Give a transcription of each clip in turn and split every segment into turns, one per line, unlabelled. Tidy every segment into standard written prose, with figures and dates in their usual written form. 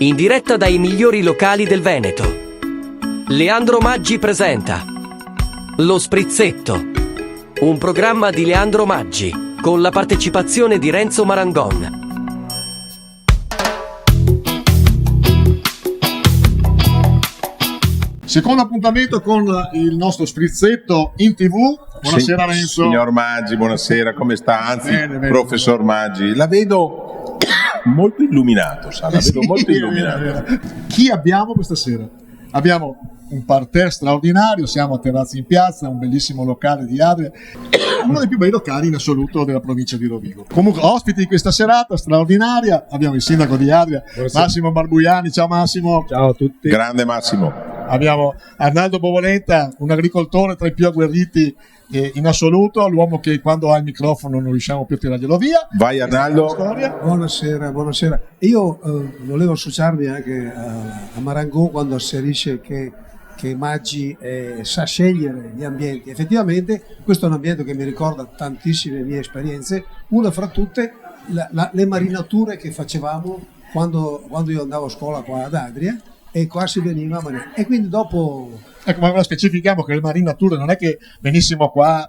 In diretta dai migliori locali del Veneto, Leandro Maggi presenta Lo Sprizzetto, un programma di Leandro Maggi con la partecipazione di Renzo Marangon.
Secondo appuntamento con il nostro Sprizzetto in TV. Buonasera Renzo.
Signor Maggi, buonasera, come sta? Anzi,
bene,
professor Maggi, la vedo molto illuminato, sa? La vedo molto illuminato.
Chi abbiamo questa sera? Abbiamo un parterre straordinario, siamo a Terrazzi in Piazza, un bellissimo locale di Adria, uno dei più bei locali in assoluto della provincia di Rovigo. Comunque, ospiti di questa serata straordinaria, abbiamo il sindaco di Adria,
Buonasera.
Massimo Barbuiani. Ciao Massimo.
Ciao a tutti.
Grande Massimo.
Abbiamo Arnaldo Bovolenta, un agricoltore tra i più agguerriti in assoluto, l'uomo che quando ha il microfono non riusciamo più a tirarglielo via.
Vai Arnaldo.
Buonasera. Io volevo associarmi anche a Marangon quando asserisce che Maggi sa scegliere gli ambienti. Effettivamente questo è un ambiente che mi ricorda tantissime mie esperienze, una fra tutte le marinature che facevamo quando io andavo a scuola qua ad Adria, e qua si veniva a marinare. E quindi dopo...
Ecco, ma specifichiamo che le marinature non è che venissimo qua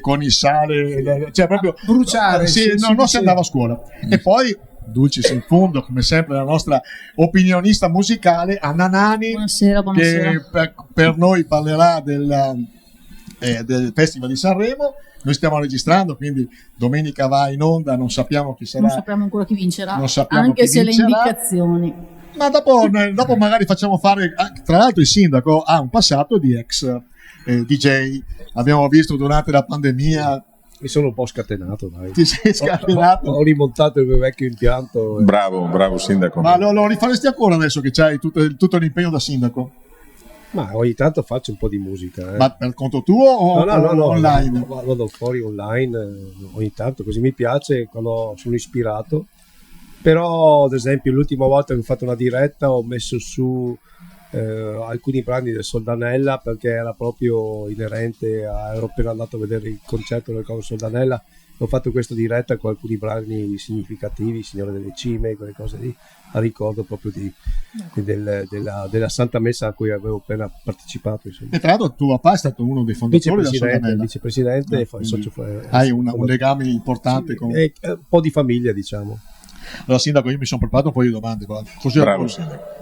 con il sale, cioè proprio
bruciare.
non si andava a scuola. E poi, dulcis in fondo, come sempre, la nostra opinionista musicale, Anna Nani,
Buonasera.
che per noi parlerà del Festival di Sanremo. Noi stiamo registrando, quindi domenica va in onda, non sappiamo chi sarà.
Non sappiamo ancora chi vincerà,
chi
anche se
vincerà.
le indicazioni.
Ma dopo magari facciamo fare, tra l'altro il sindaco ha un passato di ex DJ, abbiamo visto durante la pandemia.
Mi sono un po' scatenato, dai.
Ti sei scatenato?
Ho rimontato il mio vecchio impianto.
Bravo sindaco.
Ma lo rifaresti ancora adesso che c'hai tutto l'impegno da sindaco?
Ma ogni tanto faccio un po' di musica.
Ma per conto tuo o
No,
online?
Vado fuori online ogni tanto, così mi piace quando sono ispirato. Però, ad esempio, l'ultima volta che ho fatto una diretta ho messo su alcuni brani del Soldanella, perché era proprio inerente ero appena andato a vedere il concerto del coro Soldanella. Ho fatto questa diretta con alcuni brani significativi, Signore delle Cime, quelle cose lì, a ricordo proprio della Santa Messa a cui avevo appena partecipato. Insomma.
E tra l'altro tuo papà è stato uno dei fondatori del Soldanella.
Vicepresidente e socio.
Hai un legame importante con...
un po' di famiglia, diciamo.
Allora sindaco, io mi sono preparato un po' di domande. Così
Bravo sindaco.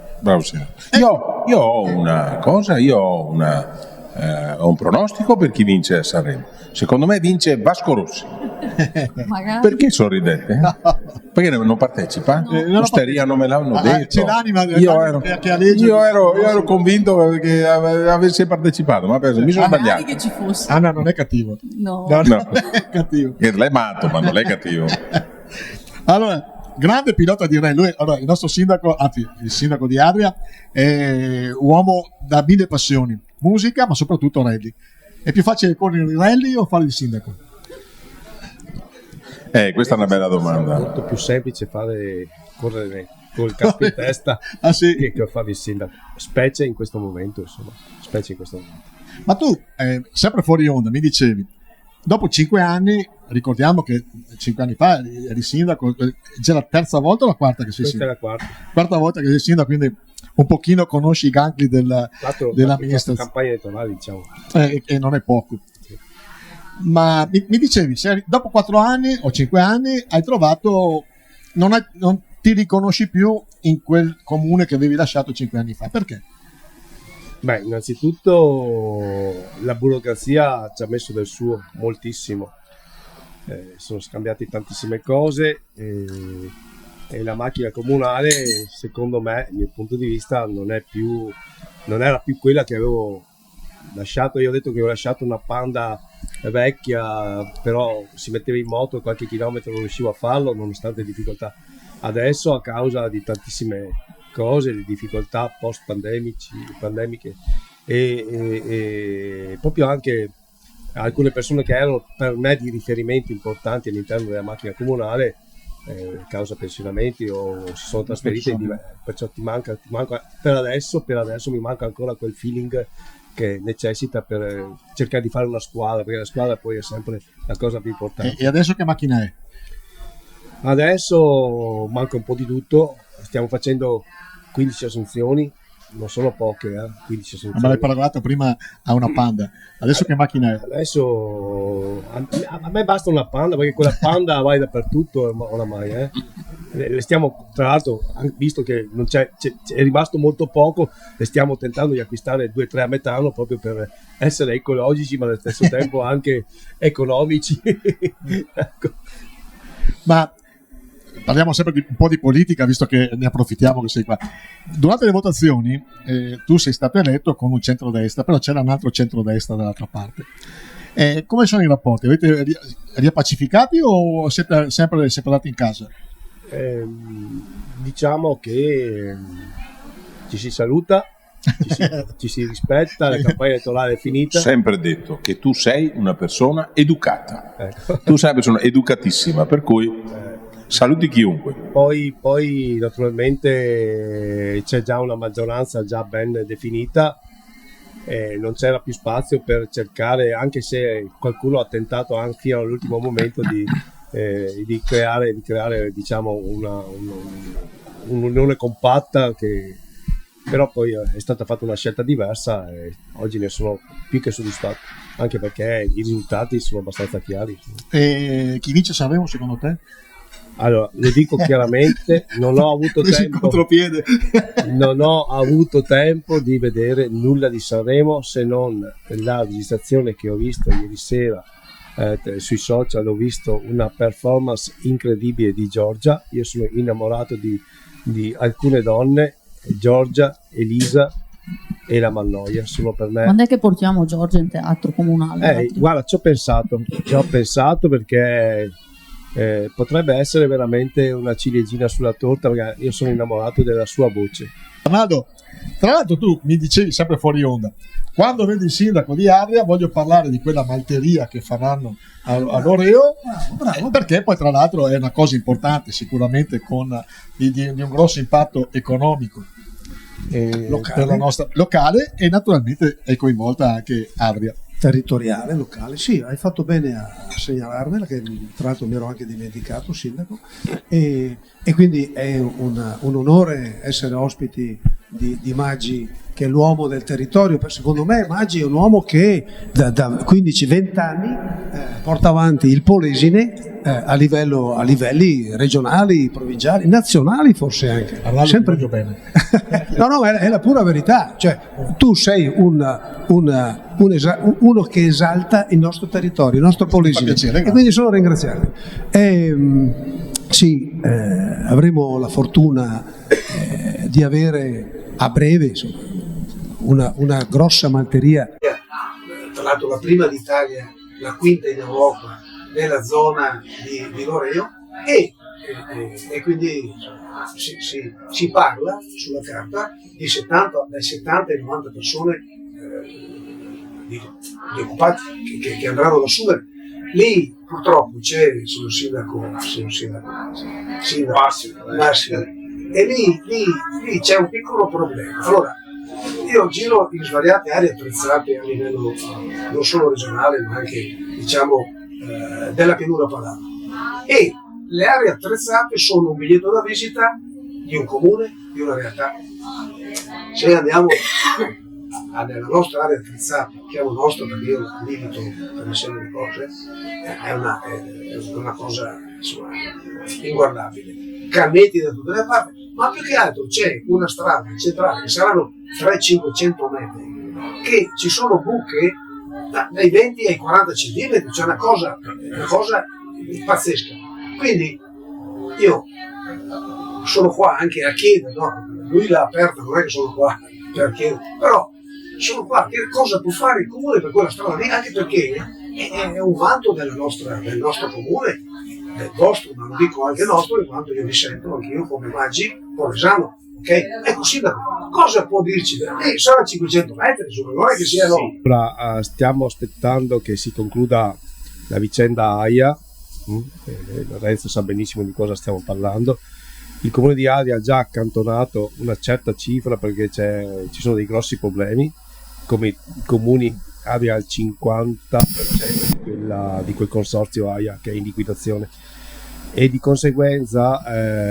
Io ho una cosa, ho un pronostico per chi vince a Sanremo. Secondo me vince Vasco Rossi.
Magari.
Perché sorridete? Perché non partecipa? L'osteria non me l'hanno detto.
C'è l'anima che aleggia.
Io ero convinto che avesse partecipato, ma mi sono
Magari
sbagliato.
che ci fosse.
Anna non è cattivo.
No.
No.
È cattivo.
Lei è matto, ma non è cattivo.
Allora, grande pilota di rally. Il nostro sindaco, anzi il sindaco di Adria, è uomo da mille passioni, musica ma soprattutto rally. È più facile correre il rally o fare il sindaco?
Questa è una bella
È
domanda.
molto più semplice correre col capo in testa
Ah, sì?
che fare il sindaco, specie in questo momento, insomma.
Ma tu, sempre fuori onda, mi dicevi, dopo 5 anni, ricordiamo che 5 anni fa eri sindaco, già la terza volta o la quarta che sei
Questa è
sindaco?
la quarta.
Quarta volta che sei sindaco, quindi un pochino conosci i gangli dell'amministrazione.
Campagna elettorale, diciamo.
E non è poco. Ma mi dicevi, dopo 4 anni o 5 anni hai trovato, non ti riconosci più in quel comune che avevi lasciato 5 anni fa. Perché?
Beh, innanzitutto la burocrazia ci ha messo del suo, moltissimo. Sono scambiate tantissime cose e la macchina comunale, secondo me, dal mio punto di vista, non era più quella che avevo lasciato. Io ho detto che ho lasciato una Panda vecchia, però si metteva in moto qualche chilometro, non riuscivo a farlo nonostante difficoltà. Adesso, a causa di tantissime cose, di difficoltà pandemiche e proprio anche alcune persone che erano per me di riferimento importanti all'interno della macchina comunale, causa pensionamenti o si sono trasferite, perciò ti manca per adesso mi manca ancora quel feeling che necessita per cercare di fare una squadra, perché la squadra poi è sempre la cosa più importante.
E adesso che macchina è?
Adesso manca un po' di tutto, stiamo facendo 15 assunzioni non sono poche, 15 assunzioni.
Ma l'hai paragonato prima a una Panda, adesso che macchina è?
Adesso a me basta una Panda, perché quella Panda vai dappertutto oramai. Le stiamo, tra l'altro, visto che non è rimasto molto poco, le stiamo tentando di acquistare 2-3 a metano proprio per essere ecologici, ma allo stesso tempo anche economici. Ecco.
Ma parliamo sempre un po' di politica, visto che ne approfittiamo che sei qua. Durante le votazioni tu sei stato eletto con un centrodestra, però c'era un altro centrodestra dall'altra parte. Come sono i rapporti? Avete riappacificati o siete sempre separati in casa?
Diciamo che ci si saluta, ci si rispetta, la campagna elettorale è finita.
Ho sempre detto che tu sei una persona educata,
Ecco.
tu sei una persona educatissima, per cui saluti chiunque.
Poi naturalmente c'è già una maggioranza già ben definita, non c'era più spazio per cercare, anche se qualcuno ha tentato anche fino all'ultimo momento di creare diciamo un'unione compatta, che però poi è stata fatta una scelta diversa e oggi ne sono più che soddisfatto, anche perché i risultati sono abbastanza chiari.
E chi vince Sanremo secondo te?
Allora, lo dico chiaramente, non ho avuto tempo di vedere nulla di Sanremo, se non la registrazione che ho visto ieri sera sui social. Ho visto una performance incredibile di Giorgia. Io sono innamorato di alcune donne, Giorgia, Elisa e la Mannoia sono per me.
Quando è che portiamo Giorgia in teatro comunale?
Guarda, ci ho pensato perché potrebbe essere veramente una ciliegina sulla torta, perché io sono innamorato della sua voce.
Arnaldo, tra l'altro tu mi dicevi sempre fuori onda, quando vedi il sindaco di Adria voglio parlare di quella malteria che faranno all'Oreo, perché poi tra l'altro è una cosa importante sicuramente di un grosso impatto economico per la nostra locale, e naturalmente è coinvolta anche Adria.
Territoriale, locale, sì, hai fatto bene a segnalarmela, che tra l'altro mi ero anche dimenticato, sindaco, e quindi è un onore essere ospiti di Maggi, che è l'uomo del territorio. Secondo me Maggi è un uomo che da 15-20 anni porta avanti il Polesine a livelli regionali, provinciali, nazionali forse anche.
Arnaldo,
sempre
ti voglio bene.
No, è la pura verità. Cioè, tu sei uno che esalta il nostro territorio, il nostro Polesine, e quindi sono ringraziato. Sì, avremo la fortuna di avere a breve, insomma, una grossa malteria, tra l'altro la prima d'Italia, la quinta in Europa nella zona di Loreo, e quindi si parla sulla carta di dai 70 ai 90 persone di occupati che andranno ad assumere. Lì purtroppo sono sindaco Massimo, e lì c'è un piccolo problema. Allora, io giro in svariate aree attrezzate a livello non solo regionale, ma anche diciamo della pianura padana, e le aree attrezzate sono un biglietto da visita di un comune, di una realtà. Se andiamo nella nostra area attrezzata, chiamo nostra perché io limito per una serie di cose, è una cosa insomma inguardabile. Cammeti da tutte le parti, ma più che altro c'è una strada centrale che saranno 300-500 metri, che ci sono buche dai 20 ai 40 centimetri, c'è una cosa pazzesca. Quindi io sono qua anche a chiedere, no? Lui l'ha aperta, non è che sono qua per chiedere, però sono qua, che cosa può fare il comune per quella strada lì, anche perché è un vanto del nostro comune, del vostro, ma lo dico anche nostro, in quanto io mi sento anch'io come Maggi polesano. Okay? Ecco, sindaco, cosa può dirci? Sarà 500 metri, insomma, non è che siano...
Sì. Ora stiamo aspettando che si concluda la vicenda AIA. Lorenzo sa benissimo di cosa stiamo parlando. Il comune di Adria ha già accantonato una certa cifra perché ci sono dei grossi problemi, come i comuni. Adria ha il 50% di quel consorzio AIA che è in liquidazione, e di conseguenza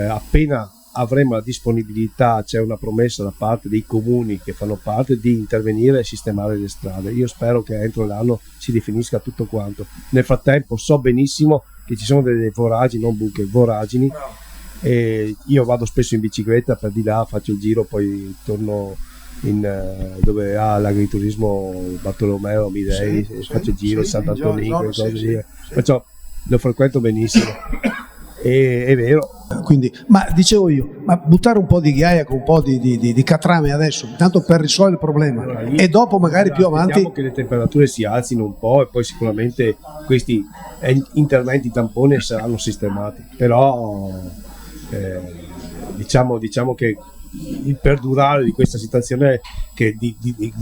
appena avremo la disponibilità, c'è una promessa da parte dei comuni che fanno parte di intervenire e sistemare le strade. Io spero che entro l'anno si definisca tutto quanto. Nel frattempo so benissimo che ci sono delle voragini, non buche, voragini, e io vado spesso in bicicletta per di là, faccio il giro, poi torno dove ha l'agriturismo Bartolomeo Amidei, faccio il giro, Sant'Antonino, quelle cose lì. Perciò lo frequento benissimo. È vero.
Quindi, ma dicevo io, ma buttare un po' di ghiaia con un po' di catrame adesso, tanto per risolvere il problema, e dopo magari più avanti
vediamo che le temperature si alzino un po' e poi sicuramente questi interventi tampone saranno sistemati, però diciamo che il perdurare di questa situazione, che di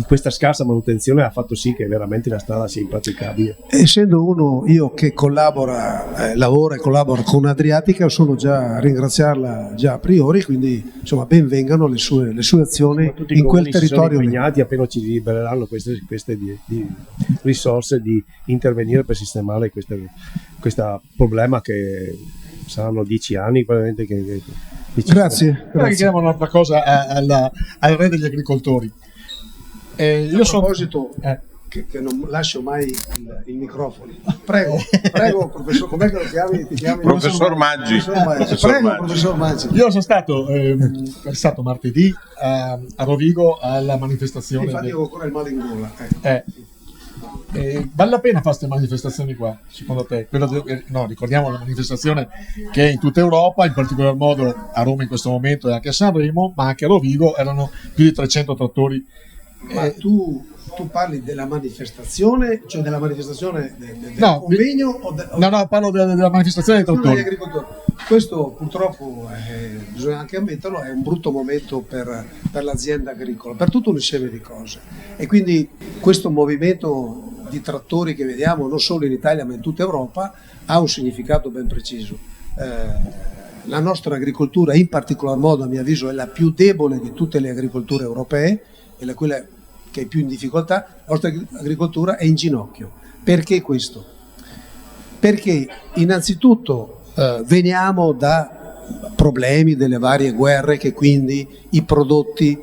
questa scarsa manutenzione, ha fatto sì che veramente la strada sia impraticabile. Essendo
uno io che lavora e collabora con Adriatica, sono già a ringraziarla già a priori, quindi insomma ben vengano le sue azioni in quel territorio. Sono impegnati, appena ci libereranno queste risorse, di intervenire per sistemare questo problema, che saranno 10 anni probabilmente che
Grazie. Chiediamo un'altra cosa al re degli agricoltori. Io sono
proposito che non lascio mai il microfono. Prego, professor, com'è che lo chiami? Ti chiami?
Professor Maggi.
Prego, professor Maggi.
Io sono stato martedì a Rovigo alla manifestazione.
Infatti ho ancora il male in gola.
Vale la pena fare queste manifestazioni qua, secondo te? No, ricordiamo la manifestazione che è in tutta Europa, in particolar modo a Roma in questo momento e anche a Sanremo, ma anche a Rovigo erano più di 300 trattori.
Ma tu parli della manifestazione, cioè della manifestazione del convegno?
No, parlo della manifestazione dei trattori.
Questo purtroppo, bisogna anche ammetterlo, è un brutto momento per l'azienda agricola, per tutto un insieme di cose. E quindi questo movimento di trattori che vediamo non solo in Italia ma in tutta Europa ha un significato ben preciso. La nostra agricoltura, in particolar modo a mio avviso, è la più debole di tutte le agricolture europee, è quella che è più in difficoltà. La nostra agricoltura è in ginocchio. Perché questo? Perché innanzitutto veniamo da problemi delle varie guerre, che quindi i prodotti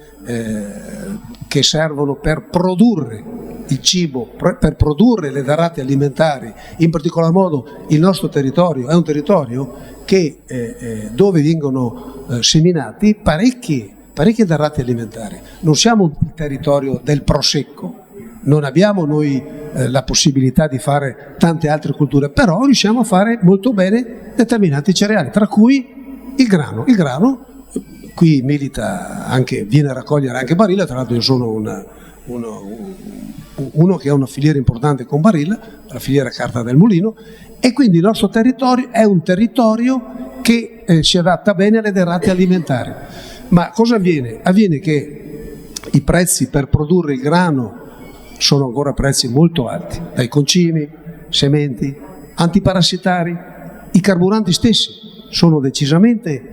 che servono per produrre il cibo, per produrre le derrate alimentari, in particolar modo il nostro territorio è un territorio che, dove vengono seminati parecchie derrate alimentari. Non siamo un territorio del prosecco, non abbiamo noi la possibilità di fare tante altre culture, però riusciamo a fare molto bene determinati cereali, tra cui il grano. Il grano qui milita anche, viene a raccogliere anche Barilla, tra l'altro io sono uno che ha una filiera importante con Barilla, la filiera Carta del Mulino, e quindi il nostro territorio è un territorio che si adatta bene alle derrate alimentari. Ma cosa avviene? Avviene che i prezzi per produrre il grano sono ancora prezzi molto alti, dai concimi, sementi, antiparassitari, i carburanti stessi sono decisamente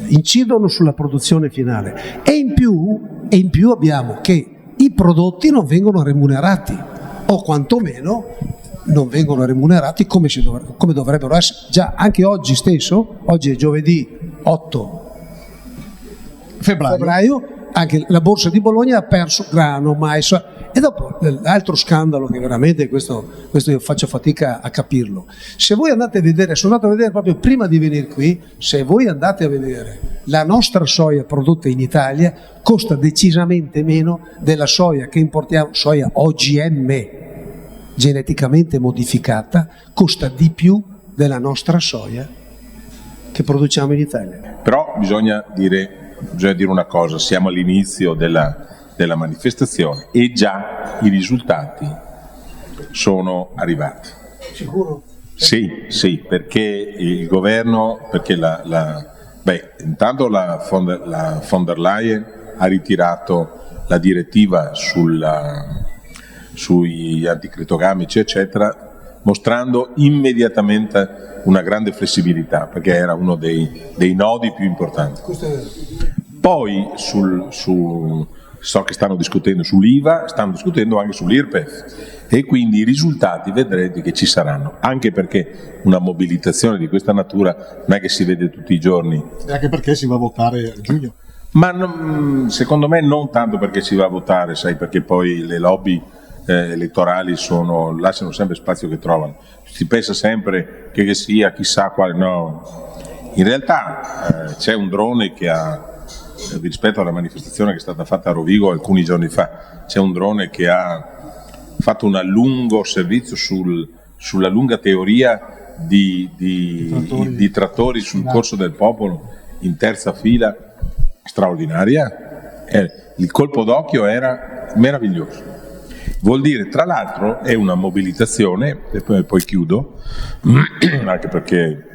incidono sulla produzione finale, e in più abbiamo che i prodotti non vengono remunerati, o quantomeno non vengono remunerati come dovrebbero essere. Già anche oggi stesso, oggi è giovedì 8 febbraio, anche la borsa di Bologna ha perso grano, mais. E dopo l'altro scandalo, che veramente questo io faccio fatica a capirlo. Se voi andate a vedere, sono andato a vedere proprio prima di venire qui, se voi andate a vedere la nostra soia prodotta in Italia costa decisamente meno della soia che importiamo, soia OGM geneticamente modificata, costa di più della nostra soia che produciamo in Italia.
Però bisogna dire una cosa, siamo all'inizio della manifestazione e già i risultati sono arrivati.
Sicuro?
Sì, perché il governo, intanto la von der Leyen ha ritirato la direttiva sui anticritogamici eccetera, mostrando immediatamente una grande flessibilità, perché era uno dei nodi più importanti. Poi so che stanno discutendo sull'IVA, stanno discutendo anche sull'IRPEF e quindi i risultati vedrete che ci saranno, anche perché una mobilitazione di questa natura non è che si vede tutti i giorni.
E anche perché si va a votare a giugno.
Ma secondo me non tanto perché si va a votare, sai, perché poi le lobby elettorali lasciano sempre spazio che trovano. Si pensa sempre che sia chissà quale, no. In realtà c'è un drone che rispetto alla manifestazione che è stata fatta a Rovigo alcuni giorni fa, c'è un drone che ha fatto un lungo servizio sulla lunga teoria di trattori sul corso del popolo in terza fila, straordinaria. Il colpo d'occhio era meraviglioso. Vuol dire, tra l'altro, è una mobilitazione, e poi chiudo, anche perché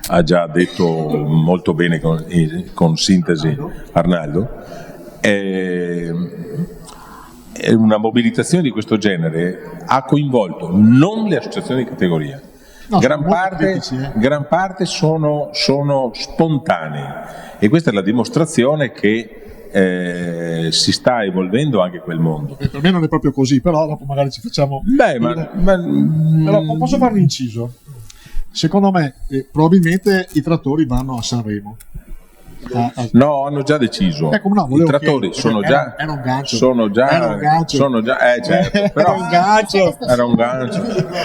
ha già detto molto bene con sintesi Arnaldo, è una mobilitazione di questo genere ha coinvolto non le associazioni di categoria,
No,
gran parte sono spontanee, e questa è la dimostrazione che si sta evolvendo anche quel mondo.
Per me non è proprio così, però dopo magari ci facciamo... Però posso fare un inciso? Secondo me probabilmente i trattori vanno a Sanremo.
No, hanno già deciso.
No,
I trattori sono già.
Era un gancio.
Sono già. Certo, però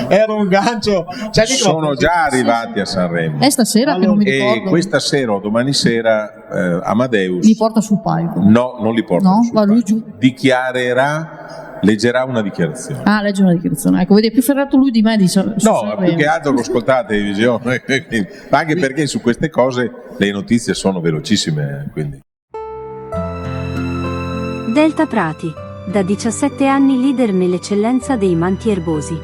Era un gancio.
Sono già arrivati a Sanremo.
È stasera che non mi
E
ricordo.
questa sera o domani sera Amadeus.
Li porta sul palco.
No, non li porta.
No,
sul
va lui
palco. Leggerà una dichiarazione.
Ah, legge una dichiarazione. Ecco, vedi, è più ferrato lui di me di
No, più che altro lo ascoltate in visione, ma anche perché su queste cose le notizie sono velocissime. Quindi.
Delta Prati, da 17 anni leader nell'eccellenza dei manti erbosi.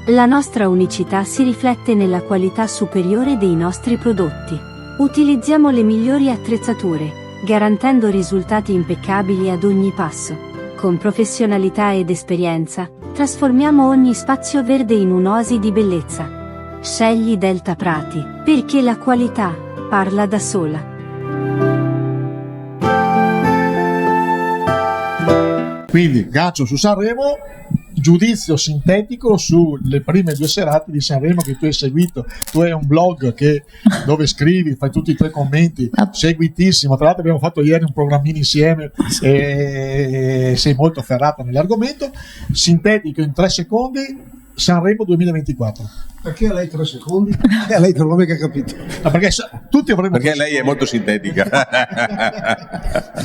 La nostra unicità si riflette nella qualità superiore dei nostri prodotti. Utilizziamo le migliori attrezzature, garantendo risultati impeccabili ad ogni passo. Con professionalità ed esperienza, trasformiamo ogni spazio verde in un'oasi di bellezza. Scegli Delta Prati, perché la qualità parla da sola.
Quindi gancio su Sanremo, giudizio sintetico sulle prime 2 serate di Sanremo che tu hai seguito. Tu hai un blog dove scrivi, fai tutti i tuoi commenti, seguitissimo. Tra l'altro abbiamo fatto ieri un programmino insieme e sei molto ferrata nell'argomento. Sintetico in 3 secondi, Sanremo 2024.
Perché a lei 3 secondi? E a lei non l'ho mica capito.
No, perché tutti avremmo...
Perché lei è molto sintetica.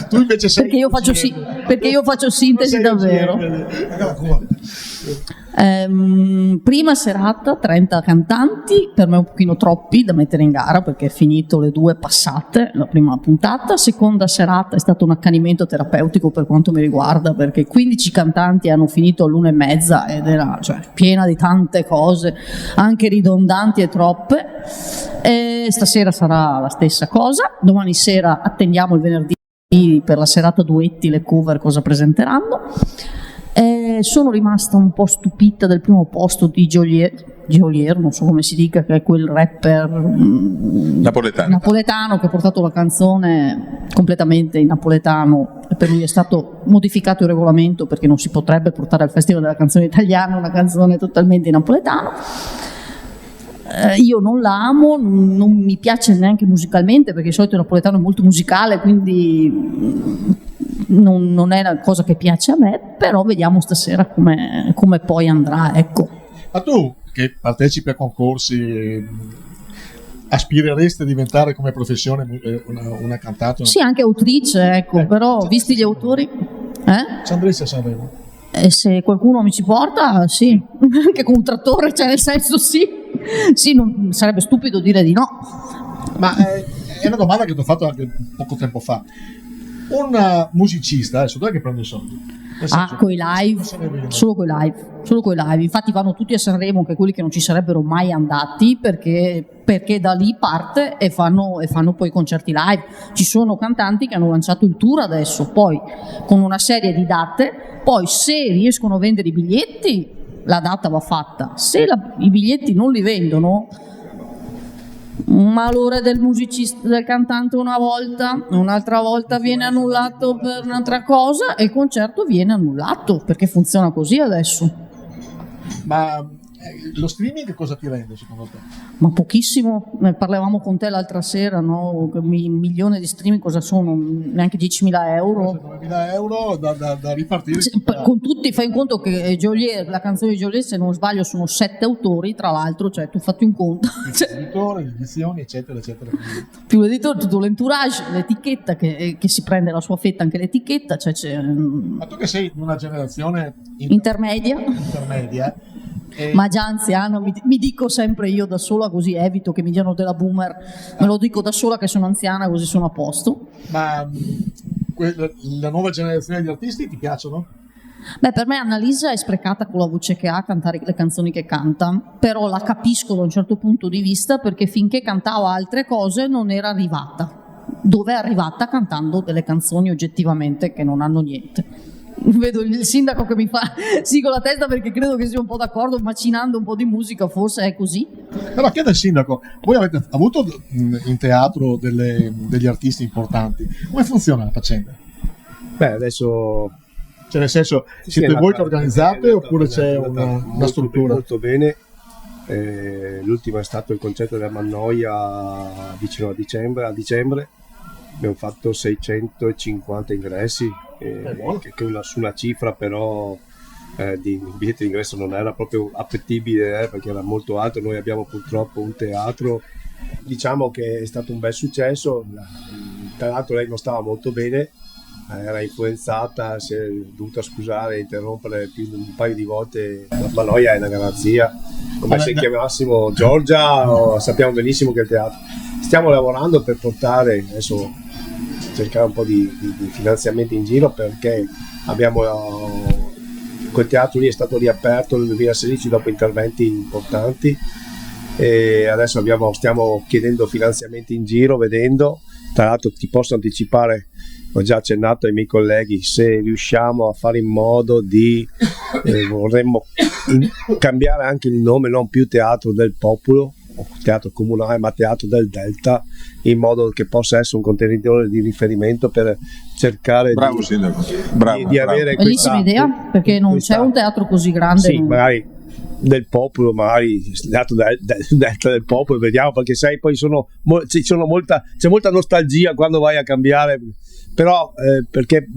Tu invece sei...
Perché io faccio sintesi davvero. Prima serata 30 cantanti, per me un pochino troppi da mettere in gara perché è finito le 2 passate la prima puntata. Seconda serata è stato un accanimento terapeutico per quanto mi riguarda, perché 15 cantanti hanno finito all'1:30 ed era piena di tante cose anche ridondanti e troppe. E stasera sarà la stessa cosa. Domani sera attendiamo il venerdì per la serata duetti, le cover cosa presenteranno. Sono rimasta un po' stupita del primo posto di Geolier, non so come si dica, che è quel rapper napoletano che ha portato la canzone completamente in napoletano, e per lui è stato modificato il regolamento perché non si potrebbe portare al Festival della Canzone Italiana una canzone totalmente in napoletano. Io non la amo, non mi piace neanche musicalmente perché di solito il napoletano è molto musicale, quindi non è una cosa che piace a me, però vediamo stasera come poi andrà, ecco.
Ma tu che partecipi a concorsi, aspireresti a diventare come professione una cantante?
Sì, anche autrice, ecco, però visti gli autori...
Ci andresti a Sanremo?
E se qualcuno mi ci porta, sì, anche con un trattore, nel senso sì, non, sarebbe stupido dire di no.
Ma è una domanda che ti ho fatto anche poco tempo fa. Un musicista, adesso dov'è che prende i soldi?
Coi live, solo coi live. Infatti vanno tutti a Sanremo, anche quelli che non ci sarebbero mai andati, perché da lì parte e fanno poi concerti live. Ci sono cantanti che hanno lanciato il tour adesso, poi con una serie di date, poi se riescono a vendere i biglietti la data va fatta, se i biglietti non li vendono Un malore del musicista, del cantante una volta, un'altra volta viene annullato per un'altra cosa e il concerto viene annullato, perché funziona così adesso.
Ma lo streaming cosa ti rende secondo te?
Ma pochissimo, ne parlavamo con te l'altra sera, no? Un milione di streaming cosa sono? Neanche 10.000 euro?
9.000 euro da ripartire.
Con tutti, fai in conto che Geolier, la canzone di Geolier, se non sbaglio, sono 7 autori, tra l'altro, cioè tu fatti un conto.
L'editore, le edizioni, eccetera, eccetera.
Più l'editore, tutto l'entourage, l'etichetta che si prende la sua fetta, anche l'etichetta. Cioè
Ma tu che sei di una generazione
intermedia. Ma già anziano, mi dico sempre io da sola, così evito che mi diano della boomer, me lo dico da sola che sono anziana, così sono a posto.
Ma la nuova generazione di artisti ti piacciono?
Beh, per me Annalisa è sprecata con la voce che ha a cantare le canzoni che canta, però la capisco da un certo punto di vista, perché finché cantava altre cose non era arrivata, dove è arrivata cantando delle canzoni oggettivamente che non hanno niente. Vedo il sindaco che mi fa sì con la testa, perché credo che sia un po' d'accordo, macinando un po' di musica, forse è così.
Allora chiede al sindaco, voi avete avuto in teatro degli artisti importanti, come funziona la faccenda?
Beh, adesso...
Cioè nel senso, siete voi che organizzate oppure c'è una struttura?
Molto bene. L'ultimo è stato il concerto della Mannoia vicino a dicembre. Abbiamo fatto 650 ingressi, che su una cifra però di biglietti di ingresso non era proprio appetibile, perché era molto alto. Noi abbiamo purtroppo un teatro, diciamo che è stato un bel successo. Tra l'altro lei non stava molto bene, era influenzata, si è dovuta scusare e interrompere più di un paio di volte. La Mannoia è una garanzia, come se chiamassimo Giorgia, sappiamo benissimo che il teatro. Stiamo lavorando per portare, adesso cercare un po' di finanziamenti in giro, perché abbiamo quel teatro lì è stato riaperto nel 2016 dopo interventi importanti, e adesso stiamo chiedendo finanziamenti in giro, vedendo. Tra l'altro ti posso anticipare, ho già accennato ai miei colleghi, se riusciamo a fare in modo di vorremmo cambiare anche il nome, non più Teatro del Popolo o Teatro Comunale, ma Teatro del Delta, in modo che possa essere un contenitore di riferimento per cercare di avere
bellissima idea, perché non c'è un teatro così grande.
Sì, magari del popolo, magari dato del popolo, vediamo, perché sai, poi c'è molta nostalgia quando vai a cambiare, però perché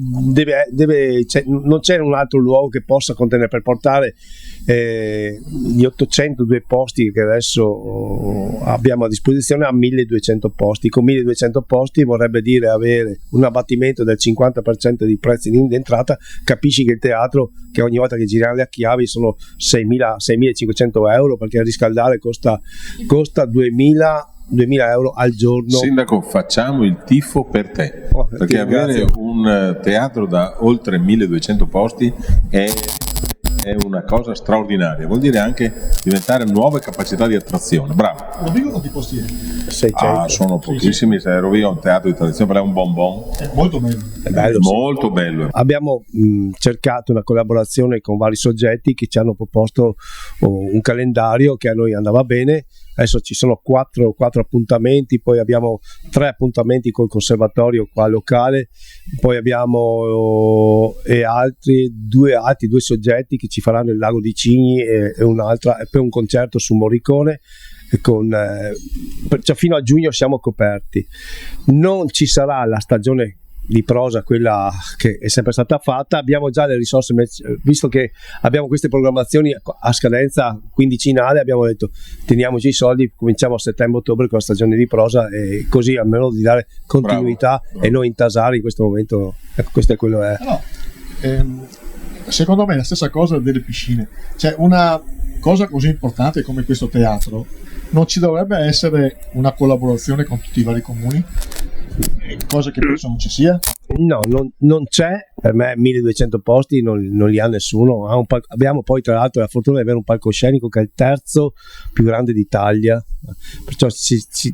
non c'è un altro luogo che possa contenere, per portare gli 802 posti che adesso abbiamo a disposizione a 1200 posti. Con 1200 posti vorrebbe dire avere un abbattimento del 50% dei prezzi di entrata. Capisci che il teatro, che ogni volta che giriamo le chiavi sono 6.500 euro, perché riscaldare costa 2.000 euro al giorno.
Sindaco, facciamo il tifo per te, perché avere un teatro da oltre 1200 posti è una cosa straordinaria, vuol dire anche diventare nuove capacità di attrazione. Bravo.
Rovigo quanti posti è?
600.
Sono pochissimi. Se Rovigo è un teatro di tradizione, però è un bonbon.
È molto bello.
È bello,
molto bello.
Abbiamo cercato una collaborazione con vari soggetti che ci hanno proposto un calendario che a noi andava bene. Adesso ci sono 4 appuntamenti, poi abbiamo 3 appuntamenti col conservatorio qua locale, poi abbiamo altri due soggetti che ci faranno il Lago di Cigni e poi un concerto su Morricone. Cioè fino a giugno siamo coperti. Non ci sarà la stagione di prosa, quella che è sempre stata fatta. Abbiamo già le risorse, visto che abbiamo queste programmazioni a scadenza quindicinale, abbiamo detto teniamoci i soldi, cominciamo a settembre-ottobre con la stagione di prosa, e così almeno di dare continuità. Bravo. E non intasare in questo momento. Ecco, questo è quello è.
Secondo me è la stessa cosa delle piscine, cioè una cosa così importante come questo teatro, non ci dovrebbe essere una collaborazione con tutti i vari comuni? Cosa che penso non ci sia?
No, non c'è. Per me 1200 posti non li ha nessuno. Abbiamo poi tra l'altro la fortuna di avere un palcoscenico che è il terzo più grande d'Italia, perciò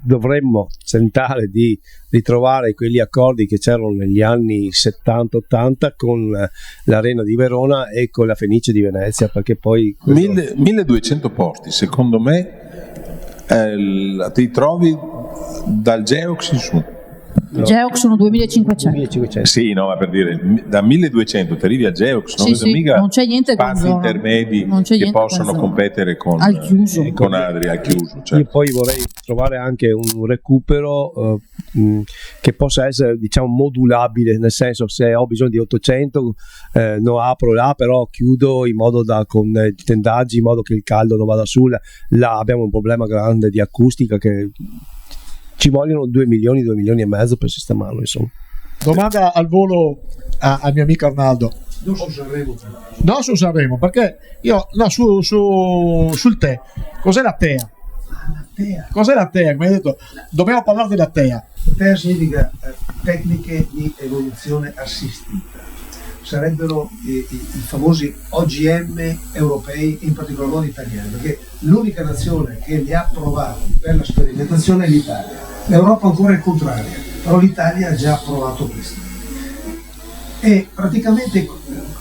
dovremmo tentare di ritrovare quegli accordi che c'erano negli anni 70-80 con l'Arena di Verona e con la Fenice di Venezia, perché poi
1200 posti secondo me ti trovi dal Geox in su.
Geox sono 2500.
Sì, no, ma per dire, da 1200 ti arrivi a Geox, non
Sì,
vedo mica
non c'è niente
spazi
con zona.
intermedi
Non c'è
che
niente
possono
con zona.
competere con
Al chiuso.
con Adria al chiuso. Certo.
Io poi vorrei trovare anche un recupero che possa essere, diciamo, modulabile, nel senso, se ho bisogno di 800 non apro là, però chiudo in modo da con i tendaggi, in modo che il caldo non vada su. Là abbiamo un problema grande di acustica che ci vogliono 2 milioni e mezzo per sistemarlo, insomma.
Domanda al volo al mio amico Arnaldo.
Non su Sanremo però.
No, su Sanremo, perché io no, sul tè. Cos'è la TEA?
La TEA.
Cos'è la TEA? Come hai detto, dobbiamo parlare della TEA.
TEA significa tecniche di evoluzione assistita. Sarebbero i famosi OGM europei, in particolar modo italiani, perché l'unica nazione che li ha approvati per la sperimentazione è l'Italia. L'Europa ancora è contraria, però l'Italia ha già approvato questo. E praticamente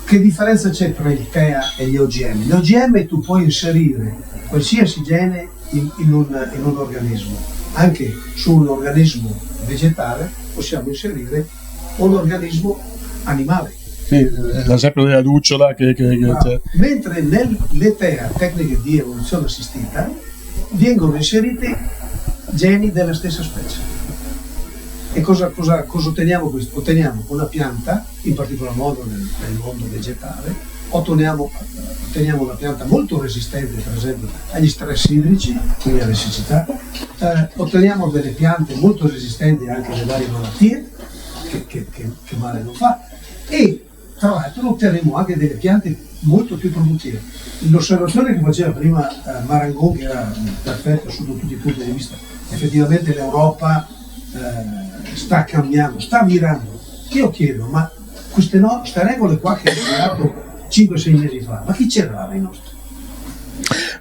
che differenza c'è tra il TEA e gli OGM? Gli OGM tu puoi inserire qualsiasi gene in un organismo, anche su un organismo vegetale possiamo inserire un organismo animale.
Sì, l'esempio della lucciola
Mentre nelle TEA, tecniche di evoluzione assistita, vengono inseriti geni della stessa specie. E cosa otteniamo questo? Otteniamo una pianta, in particolar modo nel mondo vegetale, otteniamo una pianta molto resistente, per esempio, agli stress idrici, quindi alle siccità, otteniamo delle piante molto resistenti anche alle varie malattie, che male non fa, e tra l'altro otterremo anche delle piante molto più produttive. L'osservazione che faceva prima Marangon, che era perfetta sotto tutti i punti di vista, effettivamente l'Europa sta cambiando, sta virando. Io chiedo, ma queste regole qua che hanno dato 5-6 mesi fa, ma chi c'era i nostri?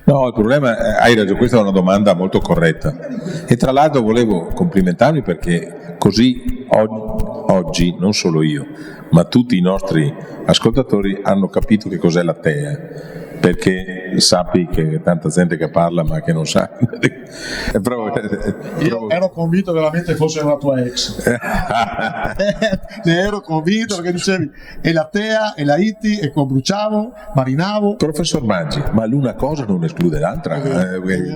No, il problema, hai ragione, questa è una domanda molto corretta. E tra l'altro volevo complimentarmi perché così oggi non solo io, ma tutti i nostri ascoltatori hanno capito che cos'è la TEA, perché sappi che tanta gente che parla ma che non sa.
Io ero convinto veramente fosse una tua ex. Ne ero convinto perché dicevi e la TEA e la ITI e con bruciavo, marinavo.
Professor Maggi, ma l'una cosa non esclude l'altra.
Comunque,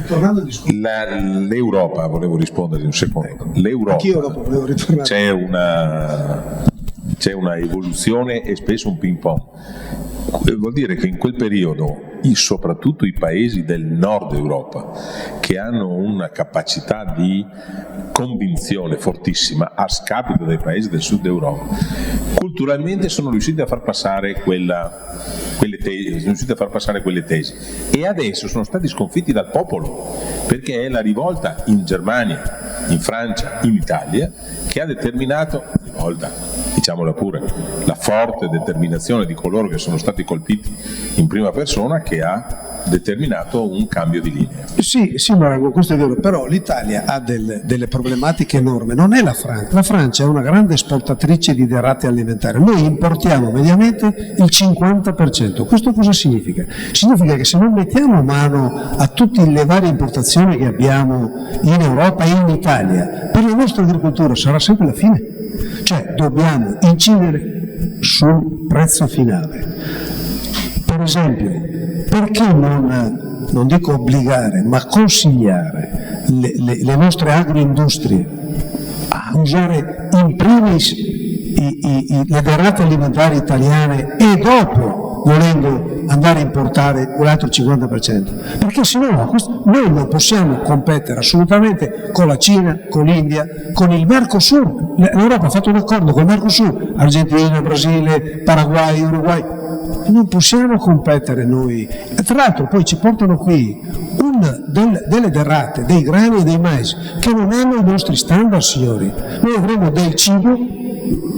tornando al discorso.
L'Europa, volevo rispondere un secondo. L'Europa,
anch'io dopo volevo ritornare.
c'è una evoluzione e spesso un ping pong. Vuol dire che in quel periodo soprattutto i paesi del nord Europa, che hanno una capacità di convinzione fortissima a scapito dei paesi del sud Europa, culturalmente sono riusciti a far passare quelle tesi, e adesso sono stati sconfitti dal popolo, perché è la rivolta in Germania, in Francia, in Italia che ha determinato, diciamola pure, la forte determinazione di coloro che sono stati colpiti in prima persona, che ha determinato un cambio di linea.
Sì, Marango, questo è vero, però l'Italia ha delle problematiche enormi, non è la Francia. La Francia è una grande esportatrice di derrate alimentari, noi importiamo mediamente il 50%. Questo cosa significa? Significa che se non mettiamo mano a tutte le varie importazioni che abbiamo in Europa e in Italia, per la nostra agricoltura sarà sempre la fine. Cioè dobbiamo incidere sul prezzo finale. Per esempio, perché non dico obbligare, ma consigliare le nostre agroindustrie a usare in primis le derrate alimentari italiane e dopo, volendo andare a importare quell'altro 50%? Perché sennò noi non possiamo competere assolutamente con la Cina, con l'India, con il Mercosur. L'Europa ha fatto un accordo con il Mercosur, Argentina, Brasile, Paraguay, Uruguay. Non possiamo competere noi. E tra l'altro poi ci portano qui delle derrate, dei grani e dei mais che non hanno i nostri standard, signori. Noi avremo del cibo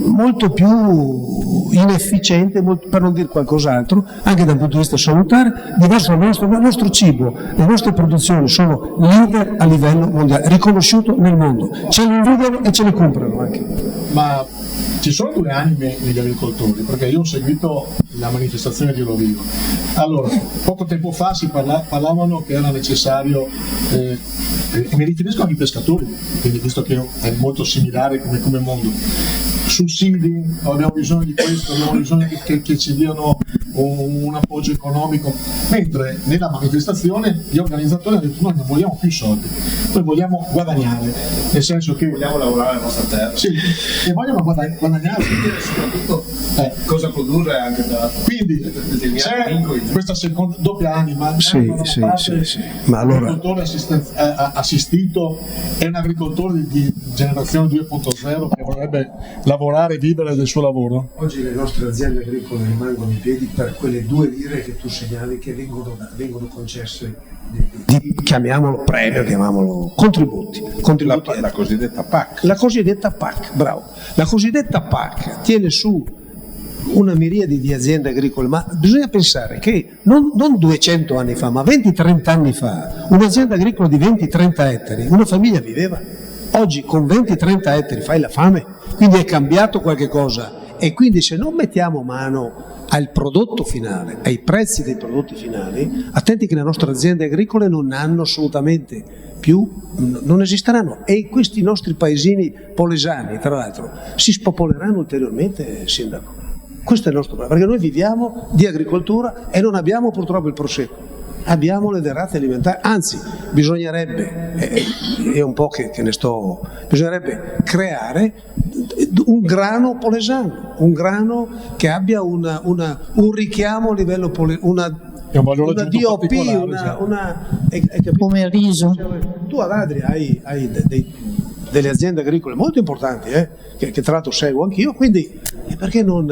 molto più inefficiente, per non dire qualcos'altro, anche dal punto di vista salutare, diverso dal nostro cibo. Le nostre produzioni sono leader a livello mondiale, riconosciuto nel mondo. Ce le invidiano e ce le comprano anche.
Ma Ci sono due anime negli agricoltori, perché io ho seguito la manifestazione di Rovigo. Allora, poco tempo fa parlavano che era necessario, e mi riferisco anche ai pescatori, quindi visto che è molto similare come mondo, sussidi, abbiamo bisogno di questo, abbiamo bisogno che ci diano un appoggio economico, mentre nella manifestazione gli organizzatori hanno detto noi non vogliamo più soldi, noi vogliamo guadagnare, nel senso che
vogliamo lavorare nella nostra terra,
sì, e vogliamo guadagnare,
soprattutto cosa produrre anche da
quindi c'è questa seconda doppia anima,
Sì. Ma allora
l'agricoltore assistito è un agricoltore di generazione 2.0 che vorrebbe lavorare e vivere del suo lavoro.
oggi le nostre aziende agricole rimangono in piedi per quelle 2 lire che tu segnali che vengono concesse chiamiamolo premio, chiamiamolo contributi.
La cosiddetta PAC.
La cosiddetta PAC, bravo. La cosiddetta PAC tiene su una miriade di aziende agricole, ma bisogna pensare che non 200 anni fa, ma 20-30 anni fa, un'azienda agricola di 20-30 ettari, una famiglia viveva. Oggi con 20-30 ettari fai la fame, quindi è cambiato qualche cosa, e quindi se non mettiamo mano al prodotto finale, ai prezzi dei prodotti finali, attenti che le nostre aziende agricole non hanno assolutamente più, non esisteranno, e questi nostri paesini polesani, tra l'altro, si spopoleranno ulteriormente, sindaco. Questo è il nostro problema, perché noi viviamo di agricoltura e non abbiamo purtroppo il prosecco, abbiamo le derrate alimentari, anzi bisognerebbe, è un po' che ne sto, bisognerebbe creare un grano polesano, un grano che abbia un richiamo a livello una DOP,
Come il riso.
Tu ad Adri hai delle aziende agricole molto importanti, che tra l'altro seguo anch'io, quindi perché non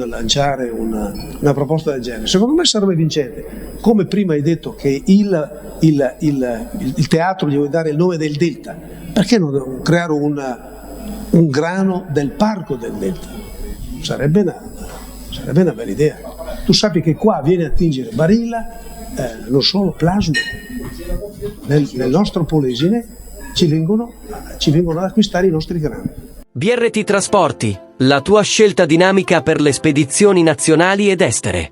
lanciare una proposta del genere? Secondo me sarebbe vincente. Come prima hai detto che il teatro gli vuoi dare il nome del Delta, perché non creare un grano del parco del Delta? Sarebbe una bella idea. Tu sappi che qua viene a tingere Barilla, non solo plasma, nel nostro Polesine ci vengono ad acquistare i nostri grani.
BRT Trasporti, la tua scelta dinamica per le spedizioni nazionali ed estere.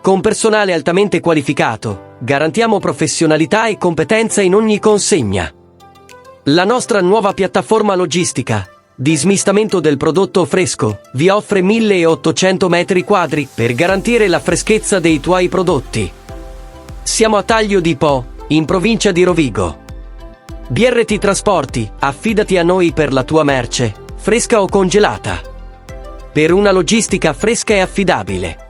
Con personale altamente qualificato, garantiamo professionalità e competenza in ogni consegna. La nostra nuova piattaforma logistica di smistamento del prodotto fresco vi offre 1800 metri quadri per garantire la freschezza dei tuoi prodotti. Siamo a Taglio di Po, in provincia di Rovigo. BRT Trasporti, affidati a noi per la tua merce, fresca o congelata. Per una logistica fresca e affidabile.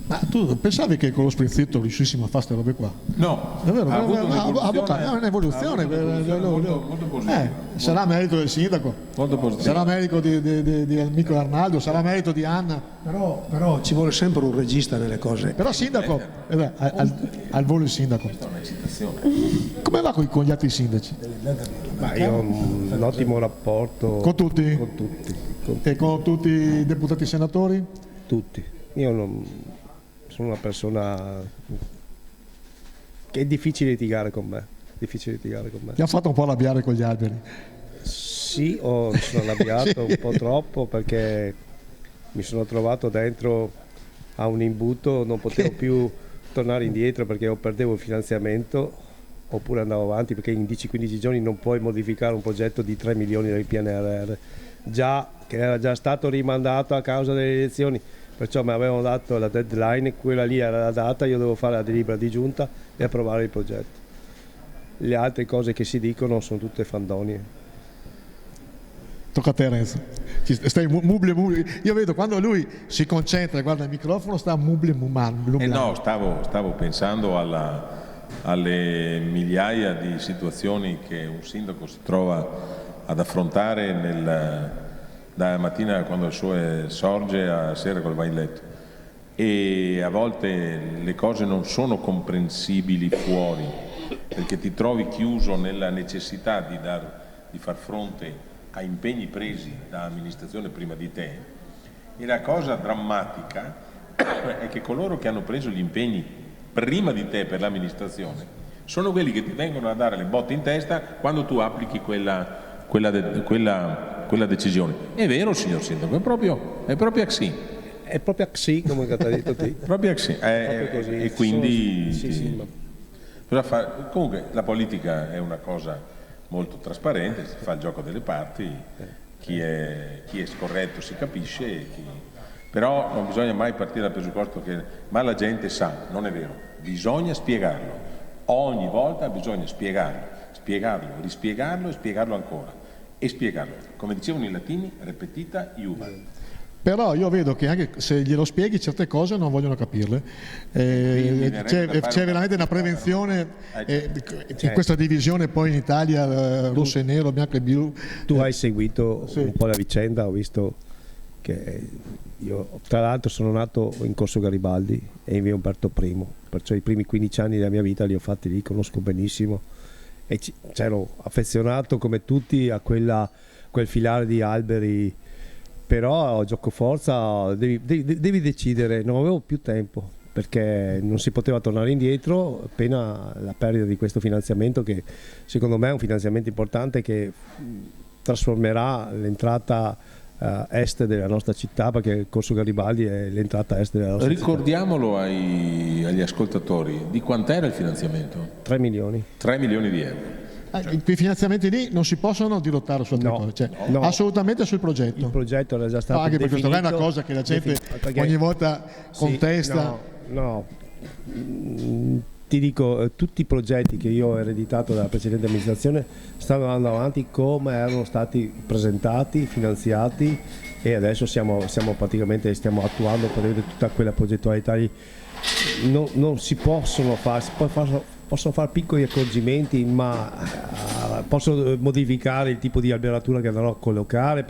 Ma tu pensavi che con lo sprizzetto riuscissimo a fare queste robe qua?
No,
È vero,
ha avuto
un'evoluzione.
molto positiva.
Sarà merito del sindaco,
Molto positiva.
sarà merito di amico Arnaldo, sarà merito di Anna.
Però ci vuole sempre un regista nelle cose.
Però sindaco, al volo il sindaco. Come va con gli altri sindaci?
Ma io ho un ottimo rapporto
Con tutti?
con tutti,
E con tutti i deputati senatori?
tutti. Io non sono una persona che è difficile litigare con me.
Ti ha fatto un po' arrabbiare con gli alberi.
Sì, mi sono arrabbiato un po' troppo perché mi sono trovato dentro a un imbuto, non potevo più tornare indietro perché o perdevo il finanziamento oppure andavo avanti, perché in 10-15 giorni non puoi modificare un progetto di 3 milioni del PNRR, che era già stato rimandato a causa delle elezioni. Perciò mi avevano dato la deadline, quella lì era la data, io dovevo fare la delibera di giunta e approvare il progetto. Le altre cose che si dicono sono tutte fandonie.
Tocca a te, Renzo. Stai mubli. Io vedo quando lui si concentra e guarda il microfono, sta mubli.
No, stavo pensando alle migliaia di situazioni che un sindaco si trova ad affrontare da mattina quando il sole sorge a sera quando va in letto, e a volte le cose non sono comprensibili fuori perché ti trovi chiuso nella necessità di far fronte a impegni presi da amministrazione prima di te, e la cosa drammatica è che coloro che hanno preso gli impegni prima di te per l'amministrazione sono quelli che ti vengono a dare le botte in testa quando tu applichi quella quella decisione. È vero, signor Sindaco, è proprio così.
È proprio così, come hai detto te.
Proprio così.
Proprio così.
E quindi...
Sì,
cosa fa? Comunque la politica è una cosa molto trasparente, si fa il gioco delle parti, chi è scorretto si capisce, però non bisogna mai partire dal presupposto che ma la gente sa, non è vero, bisogna spiegarlo, ogni volta bisogna spiegarlo, rispiegarlo e spiegarlo ancora e spiegarlo, come dicevano i latini, repetita iuvant.
Però io vedo che anche se glielo spieghi certe cose non vogliono capirle. C'è veramente una prevenzione in questa divisione poi in Italia, rosso e nero, bianco e blu.
Tu hai seguito un po' la vicenda, ho visto che io tra l'altro sono nato in Corso Garibaldi e in via Umberto I, perciò i primi 15 anni della mia vita li ho fatti lì, conosco benissimo e c'ero affezionato come tutti a quel filare di alberi. Però gioco forza, devi decidere, non avevo più tempo perché non si poteva tornare indietro appena la perdita di questo finanziamento, che secondo me è un finanziamento importante che trasformerà l'entrata est della nostra città, perché il Corso Garibaldi è l'entrata est della nostra
Ricordiamolo agli ascoltatori, di quant'era il finanziamento?
3 milioni.
3 milioni di euro.
Quei finanziamenti lì non si possono dirottare su altre cose, cioè, assolutamente sul progetto.
Il progetto era già stato
anche
definito,
perché questa è una cosa che la gente ogni volta contesta.
Ti dico, tutti i progetti che io ho ereditato dalla precedente amministrazione stanno andando avanti come erano stati presentati, finanziati, e adesso stiamo attuando tutta quella progettualità lì. Non si possono fare, possono fare piccoli accorgimenti, ma posso modificare il tipo di alberatura che andrò a collocare,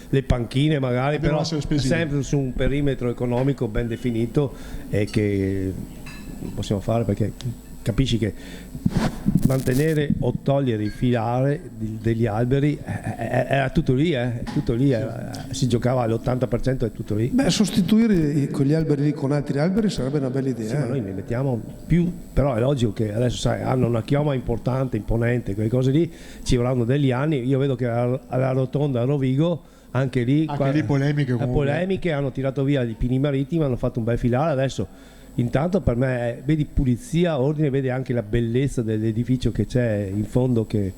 le panchine magari, però sempre su un perimetro economico ben definito e che possiamo fare, perché capisci che mantenere o togliere il filare degli alberi era tutto lì, si giocava all'80%, è tutto lì.
Beh, sostituire quegli alberi lì con altri alberi sarebbe una bella idea.
Sì, ma noi ne mettiamo più, però è logico che adesso sai, hanno una chioma importante, imponente, quelle cose lì ci vorranno degli anni. Io vedo che alla rotonda a Rovigo anche lì polemiche, hanno tirato via i pini marittimi, hanno fatto un bel filare. Adesso intanto per me vedi pulizia, ordine, vedi anche la bellezza dell'edificio che c'è in fondo, che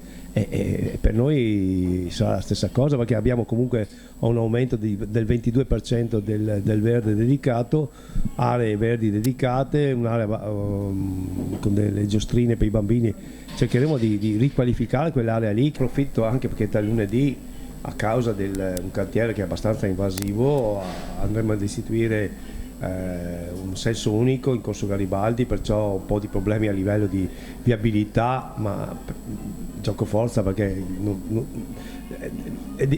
per noi sarà la stessa cosa, perché abbiamo comunque un aumento del 22% del verde dedicato, aree verdi dedicate, un'area con delle giostrine per i bambini. Cercheremo di riqualificare quell'area lì. Approfitto anche perché da lunedì, a causa di un cantiere che è abbastanza invasivo, andremo a istituire un senso unico in Corso Garibaldi, perciò un po' di problemi a livello di viabilità, ma gioco forza, perché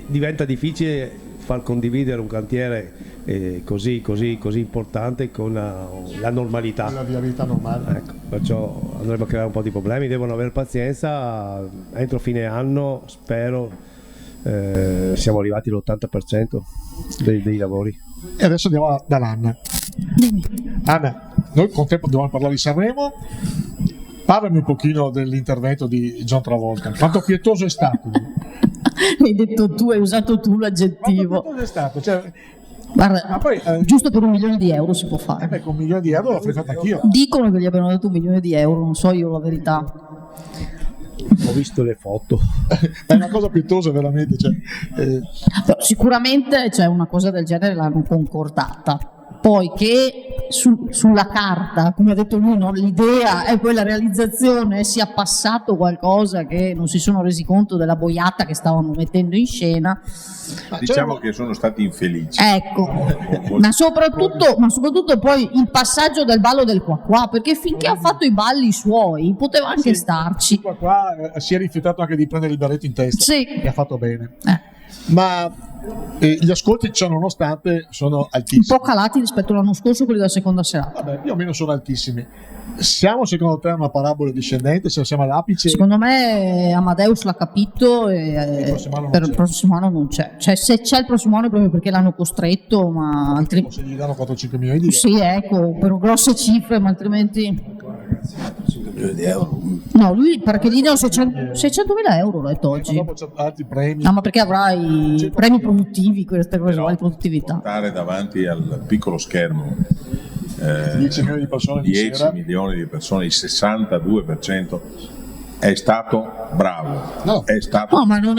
diventa difficile far condividere un cantiere così importante con la normalità,
la viabilità normale.
Ecco, perciò andremo a creare un po' di problemi, devono avere pazienza. Entro fine anno spero siamo arrivati all'80% dei lavori.
E adesso andiamo dall'Anna. Anna, noi con te dobbiamo parlare di Sanremo. Parlami un pochino dell'intervento di John Travolta. Quanto pietoso è stato?
Hai detto tu, hai usato tu l'aggettivo.
Quanto pietoso è stato? Cioè,
guarda,
poi,
giusto per 1 milione di euro si può fare.
Con 1 milione di euro l'ho fatto anch'io.
Dicono che gli abbiano dato 1 milione di euro, non so io la verità.
Ho visto le foto.
È una cosa pietosa veramente.
Sicuramente una cosa del genere l'hanno concordata. Poi che sulla carta, come ha detto lui, no, l'idea e poi la realizzazione sia passato qualcosa che non si sono resi conto della boiata che stavano mettendo in scena.
Diciamo che sono stati infelici.
Ecco, ma soprattutto poi il passaggio del ballo del qua, perché finché ha fatto i balli suoi poteva anche starci.
Qua si è rifiutato anche di prendere il berretto in testa,
sì.
E ha fatto bene. Ma gli ascolti, ciò nonostante, sono altissimi.
Un po' calati rispetto all'anno scorso, quelli della seconda serata.
Vabbè, più o meno sono altissimi. Siamo secondo te una parabola discendente? Se siamo all'apice?
Secondo me Amadeus l'ha capito e per il prossimo anno non c'è. Cioè, se c'è il prossimo anno è proprio perché l'hanno costretto, ma altrimenti
se gli danno 4-5 milioni di euro.
Sì, ecco, per grosse cifre, ma altrimenti
milioni di euro.
No, lui perché gli danno 600.000 euro, l'ho detto oggi.
Dopo c'è altri premi.
No, ma perché avrai premi produttivi, queste cose qua di produttività.
Portare davanti al piccolo schermo
10 milioni di persone di
10
sera.
milioni di persone, il 62%, è stato bravo.
No.
È stato
No, ma non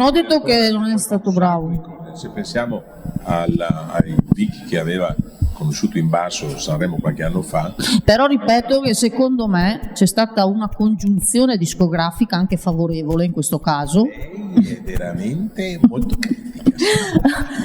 ho detto che non è stato bravo.
Se pensiamo ai Vicky che aveva conosciuto in basso Sanremo qualche anno fa,
Però ripeto che secondo me c'è stata una congiunzione discografica anche favorevole in questo caso.
lei è veramente molto critica.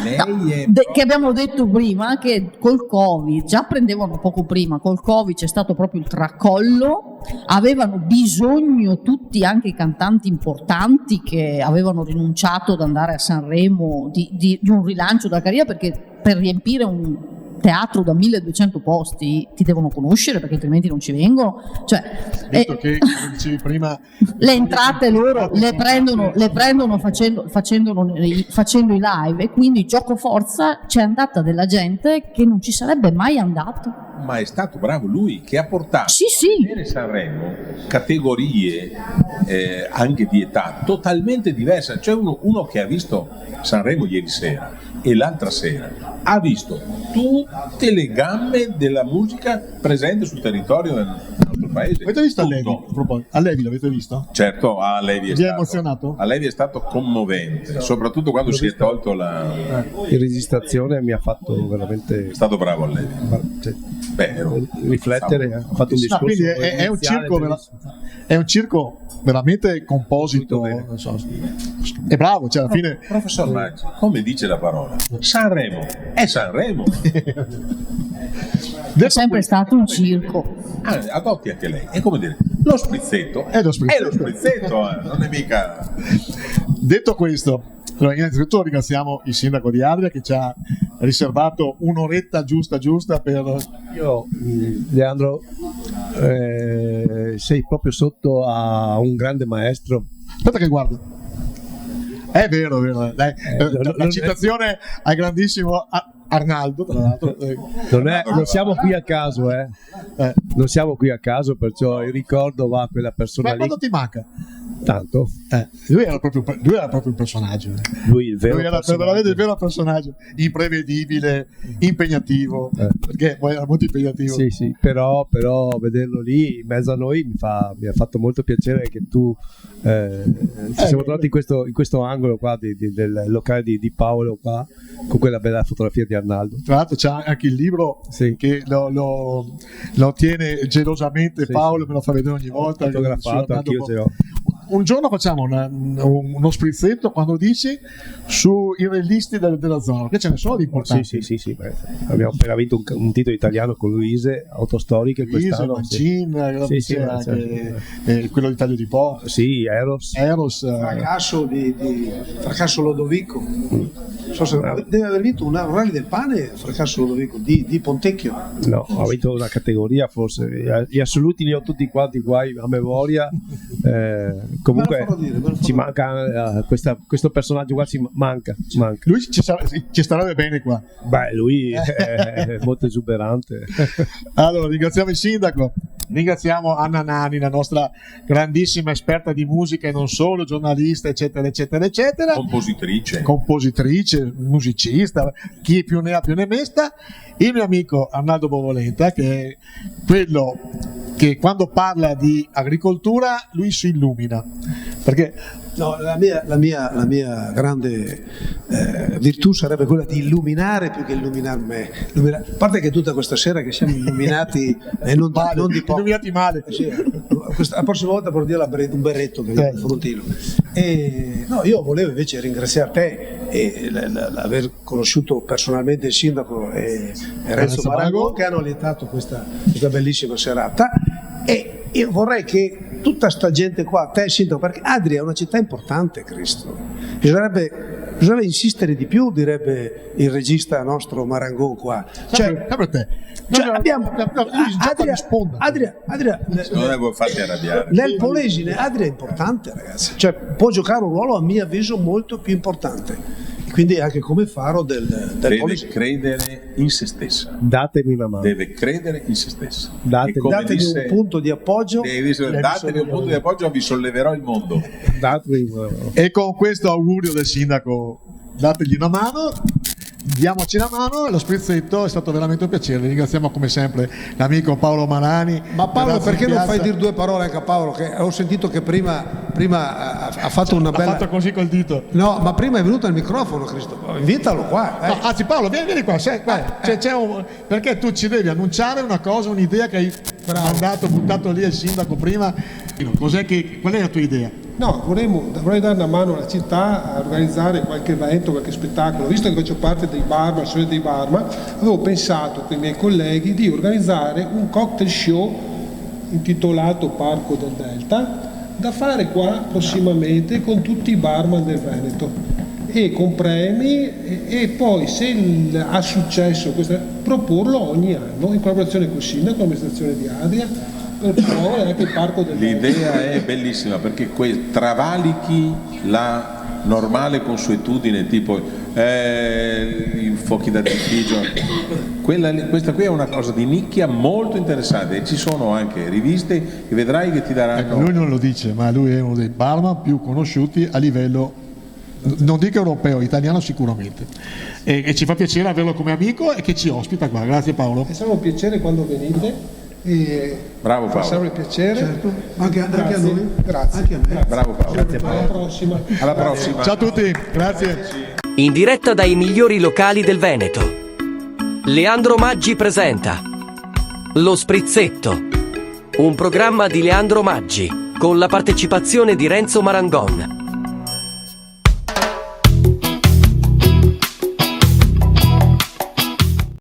Lei è
Che abbiamo detto prima che col Covid, già prendevano poco prima, col Covid c'è stato proprio il tracollo, avevano bisogno tutti, anche i cantanti importanti che avevano rinunciato ad andare a Sanremo, di un rilancio della carriera, perché per riempire un teatro da 1200 posti ti devono conoscere, perché altrimenti non ci vengono, cioè
Detto che, come dicevi prima,
le entrate loro le prendono facendo i live, e quindi gioco forza c'è andata della gente che non ci sarebbe mai andato.
ma è stato bravo lui che ha portato
Sì, sì.
a Sanremo categorie anche di età totalmente diverse. C'è uno che ha visto Sanremo ieri sera e l'altra sera ha visto tutte le gamme della musica presente sul territorio del nostro paese.
avete visto
Tutto.
Allevi? A proposito, Allevi l'avete visto?
Certo, a Levi
Vi ha emozionato?
A Levi è stato commovente, soprattutto quando si è tolto la...
In registrazione mi ha fatto veramente
È stato bravo a Levi.
cioè,
Beh,
riflettere, ha fatto un
No,
discorso.
quindi è un
iniziale
circo
bellissimo.
è un circo veramente composito,
Molto bene.
non so, è bravo, cioè alla fine
professor Maggi, come dice la parola, Sanremo è Sanremo.
È sempre stato un circo.
Adotti anche lei. È come dire, lo sprizzetto
È lo sprizzetto.
non è mica...
detto questo, allora, innanzitutto ringraziamo il sindaco di Adria che ci ha riservato un'oretta giusta per
Io, Leandro, sei proprio sotto a un grande maestro.
aspetta che guardo. È vero. Dai, la citazione al grandissimo Arnaldo, tra l'altro.
Non siamo qui a caso, non siamo qui a caso, perciò il ricordo va a quella persona
Ma
lì.
quando ti manca?
Tanto,
Lui era proprio un personaggio.
lui il vero
Lui era
personaggio.
veramente il vero personaggio, imprevedibile, impegnativo, perché poi era molto impegnativo.
Sì, però vederlo lì in mezzo a noi mi ha fatto molto piacere che tu ci siamo trovati in questo angolo qua del locale di Paolo qua, con quella bella fotografia di Arnaldo.
Tra l'altro c'è anche il libro
Sì.
che lo tiene gelosamente
Sì,
Paolo,
sì.
me lo fa vedere ogni volta.
Fotografato, anch'io ce l'ho.
Un giorno facciamo uno sprizzetto, quando dici, sui realisti della zona, perché ce ne sono di importanti.
Sì. Beh, abbiamo appena vinto un titolo italiano con Luise, autostoriche
Luise,
quest'anno.
Mancin,
Sì, sì,
anche,
certo.
quello di Taglio di Po,
Sì, Eros.
Fracasso Lodovico. Non so se deve aver vinto un Rally del Pane, Fracasso Lodovico di Pontecchio.
No, ha vinto una categoria, forse gli assoluti li ho tutti quanti qua a memoria. Comunque
Me lo farò dire.
ci manca questo personaggio qua, ci manca.
lui ci starebbe bene qua.
Beh, lui è molto esuberante.
Allora, ringraziamo il sindaco, ringraziamo Anna Nani, la nostra grandissima esperta di musica e non solo, giornalista, eccetera. Compositrice, musicista, chi più ne ha più ne metta. Il mio amico Arnaldo Bovolenta, che è quello che quando parla di agricoltura lui si illumina, perché
No, la mia grande virtù sarebbe quella di illuminare più che illuminar me. A parte che tutta questa sera che siamo illuminati e non di poco.
illuminati male.
Sì, la prossima volta porto un berretto che è frontino. No, io volevo invece ringraziare te e l'aver conosciuto personalmente il sindaco e Renzo Marangon, che hanno allietato questa bellissima serata. E io vorrei che tutta sta gente qua, te sindaco, perché Adria è una città importante, Cristo, bisognerebbe insistere di più, direbbe il regista nostro Marangon qua.
Sempre te.
Abbiamo Adria,
Non devo farti arrabbiare.
nel Polesine Adria è importante, ragazzi, cioè può giocare un ruolo a mio avviso molto più importante. Quindi anche come faro del
Deve
policy.
credere in se stessa.
Datemi una mano.
Deve credere in se stessa.
Datemi-
E come
Datemi
disse-
un punto di appoggio.
datemi un punto di appoggio, vi solleverò il mondo.
Datemi una mano.
E con questo augurio del sindaco, dategli una mano, diamoci la mano. Lo sprizzetto è stato veramente un piacere. Ringraziamo come sempre l'amico Paolo Marani.
Ma Paolo,
Terrazzi
perché
in
non
Piazza.
fai dire due parole anche a Paolo? Che ho sentito che prima ha fatto una
Ha
bella.
fatto così col dito.
No, ma prima è venuto al microfono, Cristo. Invitalo qua.
No, anzi Paolo, vieni qua, perché tu ci devi annunciare una cosa, un'idea che hai buttato lì al sindaco prima. Qual è la tua idea?
No, vorrei dare una mano alla città a organizzare qualche evento, qualche spettacolo. Visto che faccio parte dei barman, sono dei barman, avevo pensato con i miei colleghi di organizzare un cocktail show intitolato Parco del Delta, da fare qua prossimamente con tutti i barman del Veneto e con premi e poi se ha successo proporlo ogni anno in collaborazione con il sindaco, l'amministrazione di Adria, per promuovere anche il Parco del Delta.
L'idea è bellissima perché travalichi la normale consuetudine tipo i fuochi d'artificio. Questa qui è una cosa di nicchia molto interessante e ci sono anche riviste che vedrai che ti daranno.
Ecco, lui non lo dice, ma lui è uno dei barman più conosciuti a livello, non dico europeo, italiano sicuramente. E ci fa piacere averlo come amico e che ci ospita qua. Grazie Paolo.
È stato un piacere quando venite. E
Bravo Paolo.
È sempre un piacere.
Certo. Anche a
Grazie.
noi.
Grazie.
Anche a me.
Bravo Paolo.
Alla prossima.
Alla prossima.
Ciao a tutti, grazie.
In diretta dai migliori locali del Veneto. Leandro Maggi presenta Lo Sprizzetto, un programma di Leandro Maggi con la partecipazione di Renzo Marangon.